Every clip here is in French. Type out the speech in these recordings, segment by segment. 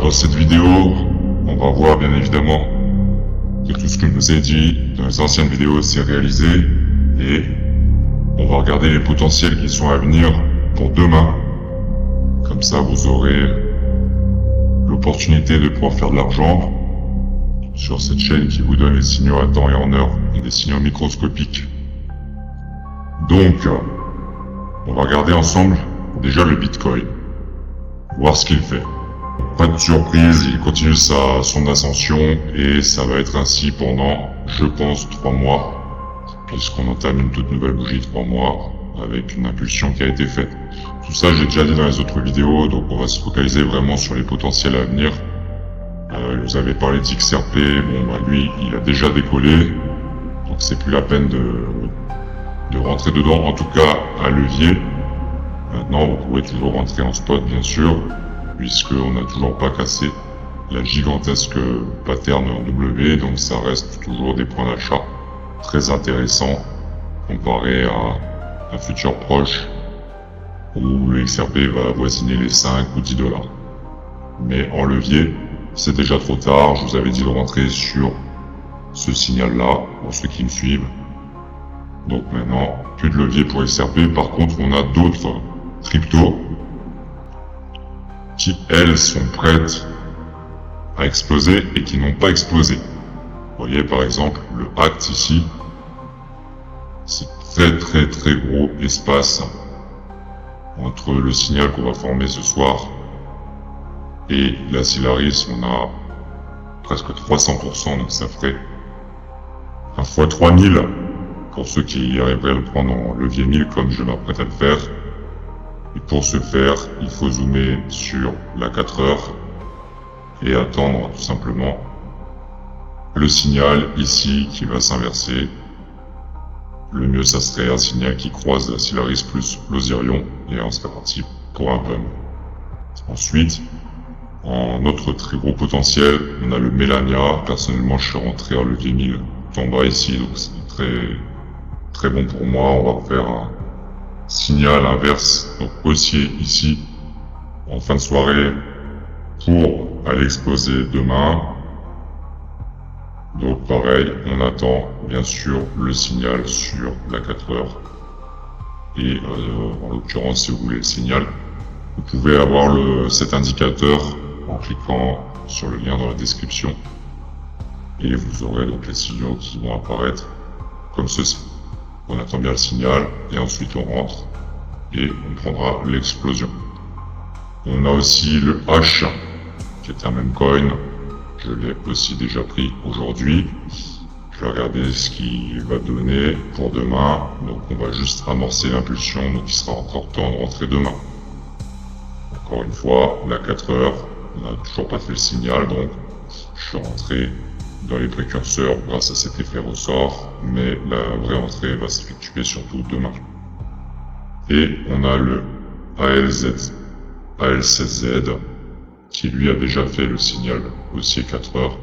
dans cette vidéo, on va voir bien évidemment que tout ce que je vous ai dit dans les anciennes vidéos s'est réalisé et on va regarder les potentiels qui sont à venir pour demain. Comme ça, vous aurez l'opportunité de pouvoir faire de l'argent sur cette chaîne qui vous donne les signaux à temps et en heure et des signaux microscopiques. Donc, on va regarder ensemble déjà le Bitcoin, voir ce qu'il fait. Pas de surprise, il continue son ascension et ça va être ainsi pendant, je pense, 3 mois, puisqu'on entame une toute nouvelle bougie 3 mois avec une impulsion qui a été faite. Tout ça, j'ai déjà dit dans les autres vidéos, donc on va se focaliser vraiment sur les potentiels à venir. Vous avez parlé d'XRP, lui, il a déjà décollé, donc c'est plus la peine de rentrer dedans, en tout cas à levier. Maintenant, vous pouvez toujours rentrer en spot, bien sûr, puisqu'on n'a toujours pas cassé la gigantesque pattern en W, donc ça reste toujours des points d'achat très intéressants comparé à un futur proche où le XRP va avoisiner les 5 ou 10 dollars. Mais en levier, c'est déjà trop tard, je vous avais dit de rentrer sur ce signal-là, pour ceux qui me suivent. Donc maintenant, plus de levier pour XRP. Par contre, on a d'autres cryptos qui, elles, sont prêtes à exploser et qui n'ont pas explosé. Vous voyez par exemple le ACT ici, c'est très gros espace entre le signal qu'on va former ce soir et la Solaris. On a presque 300%, donc ça ferait un fois 3000 pour ceux qui arriveraient à le prendre en levier 1000 comme je m'apprête à le faire. Et pour ce faire, il faut zoomer sur la 4 heures et attendre tout simplement le signal ici qui va s'inverser. Le mieux, ça serait un signal qui croise la Solaris plus l'Osirion et on serait parti pour un pump. Ensuite, en autre très gros potentiel, on a le Melania. Personnellement, je suis rentré en levier 1000 tout en bas ici, donc c'est très bon pour moi. On va faire un signal inverse, donc haussier ici, en fin de soirée, pour aller exploser demain. Donc pareil, on attend bien sûr le signal sur la 4 heures. Et en l'occurrence, si vous voulez le signal, vous pouvez avoir cet indicateur en cliquant sur le lien dans la description. Et vous aurez donc les signaux qui vont apparaître comme ceci. On attend bien le signal et ensuite on rentre et on prendra l'explosion. On a aussi le H qui est un même coin. Je l'ai aussi déjà pris aujourd'hui. Je vais regarder ce qu'il va donner pour demain. Donc on va juste amorcer l'impulsion, donc il sera encore temps de rentrer demain. Encore une fois, la 4 heures, on n'a toujours pas fait le signal, donc je suis rentré dans les précurseurs grâce à cet effet ressort, mais la vraie entrée va s'effectuer surtout demain. Et on a le AL16Z qui lui a déjà fait le signal haussier 4 heures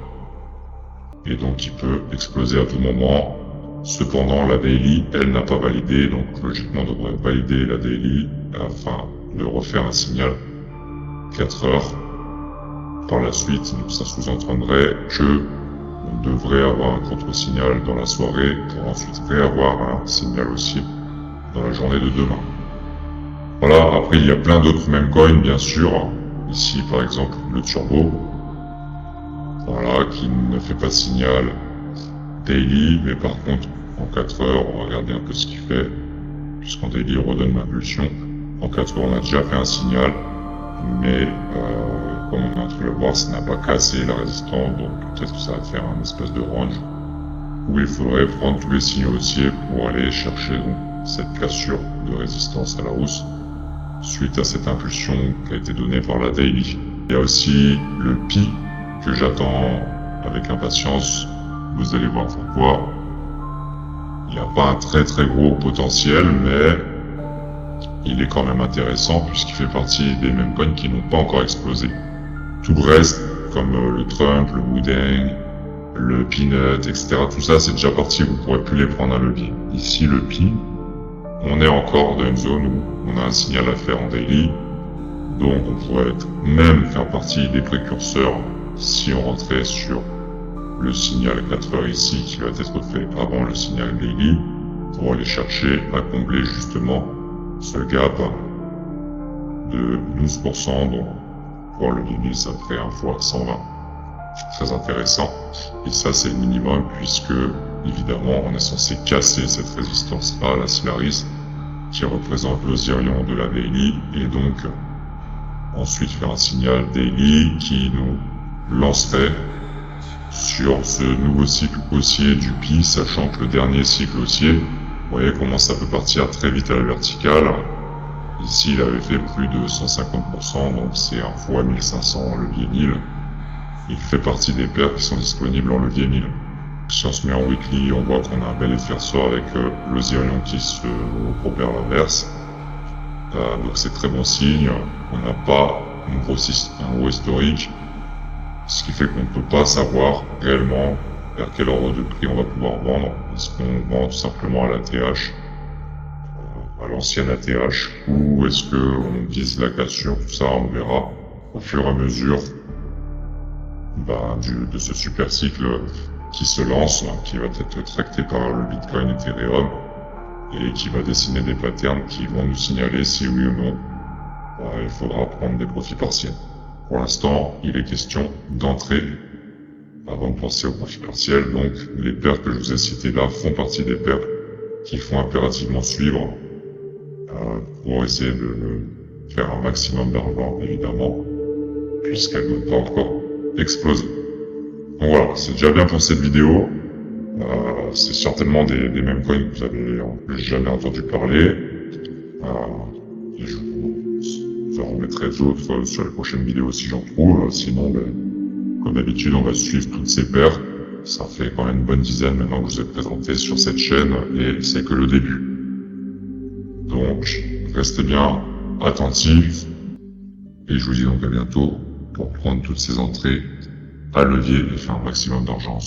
et donc il peut exploser à tout moment. Cependant, la daily, elle n'a pas validé, donc logiquement on devrait valider la daily afin de refaire un signal 4 heures. Par la suite, donc ça sous-entendrait que on devrait avoir un contre-signal dans la soirée pour ensuite réavoir un signal haussier dans la journée de demain. Voilà, après il y a plein d'autres meme coins bien sûr. Ici par exemple le Turbo, voilà, qui ne fait pas de signal daily, mais par contre en 4 heures, on va regarder un peu ce qu'il fait, puisqu'en daily on redonne l'impulsion. En 4 heures on a déjà fait un signal, mais comme on est en train de le voir, ça n'a pas cassé la résistance, donc peut-être que ça va faire un espèce de range où il faudrait prendre tous les signaux haussiers pour aller chercher donc cette cassure de résistance à la hausse suite à cette impulsion qui a été donnée par la daily. Il y a aussi le Pi que j'attends avec impatience. Vous allez voir pourquoi. Il n'y a pas un très gros potentiel, mais il est quand même intéressant puisqu'il fait partie des mêmes coins qui n'ont pas encore explosé. Tout le reste, comme le Trump, le Woodang, le Peanut, etc., tout ça c'est déjà parti, vous ne pourrez plus les prendre à levier. Ici le Pi, on est encore dans une zone où on a un signal à faire en daily, Donc on pourrait même faire partie des précurseurs si on rentrait sur le signal 4 heures ici qui va être fait avant le signal daily pour aller chercher à combler justement ce gap de 12%, donc pour le 2000 ça ferait 1 fois 120. Très intéressant. Et ça c'est le minimum puisque évidemment on est censé casser cette résistance à la Solaris qui représente l'oscillion de la daily et donc ensuite faire un signal daily qui nous lancerait sur ce nouveau cycle haussier du PI, sachant que le dernier cycle haussier, vous voyez comment ça peut partir très vite à la verticale. Ici il avait fait plus de 150%, donc c'est 1 fois 1500 en levier 1000. Il fait partie des paires qui sont disponibles en levier 1000. Si on se met en weekly, on voit qu'on a un bel effet ressort avec l'oscillion qui se repère l'inverse. Donc c'est très bon signe. On n'a pas un haut historique, ce qui fait qu'on ne peut pas savoir réellement vers quel ordre de prix on va pouvoir vendre. Est-ce qu'on vend tout simplement à l'ATH, à l'ancienne ATH, ou est-ce qu'on vise la cassure? Tout ça on verra au fur et à mesure de ce super cycle qui se lance, qui va être tracté par le Bitcoin Ethereum et qui va dessiner des patterns qui vont nous signaler si oui ou non il faudra prendre des profits partiels. Pour l'instant, il est question d'entrer avant de penser aux profits partiels, donc les paires que je vous ai citées là font partie des paires qu'il faut impérativement suivre pour essayer de faire un maximum d'argent évidemment, puisqu'elles n'ont pas encore explosé. Donc voilà, c'est déjà bien pour cette vidéo. C'est certainement des mêmes coins que vous avez jamais entendu parler. Et je vous en remettrai d'autres sur les prochaines vidéos si j'en trouve. Sinon, comme d'habitude, on va suivre toutes ces paires. Ça fait quand même une bonne dizaine maintenant que je vous ai présenté sur cette chaîne et c'est que le début. Donc, restez bien attentifs et je vous dis donc à bientôt pour prendre toutes ces entrées à levier et faire un maximum d'argent.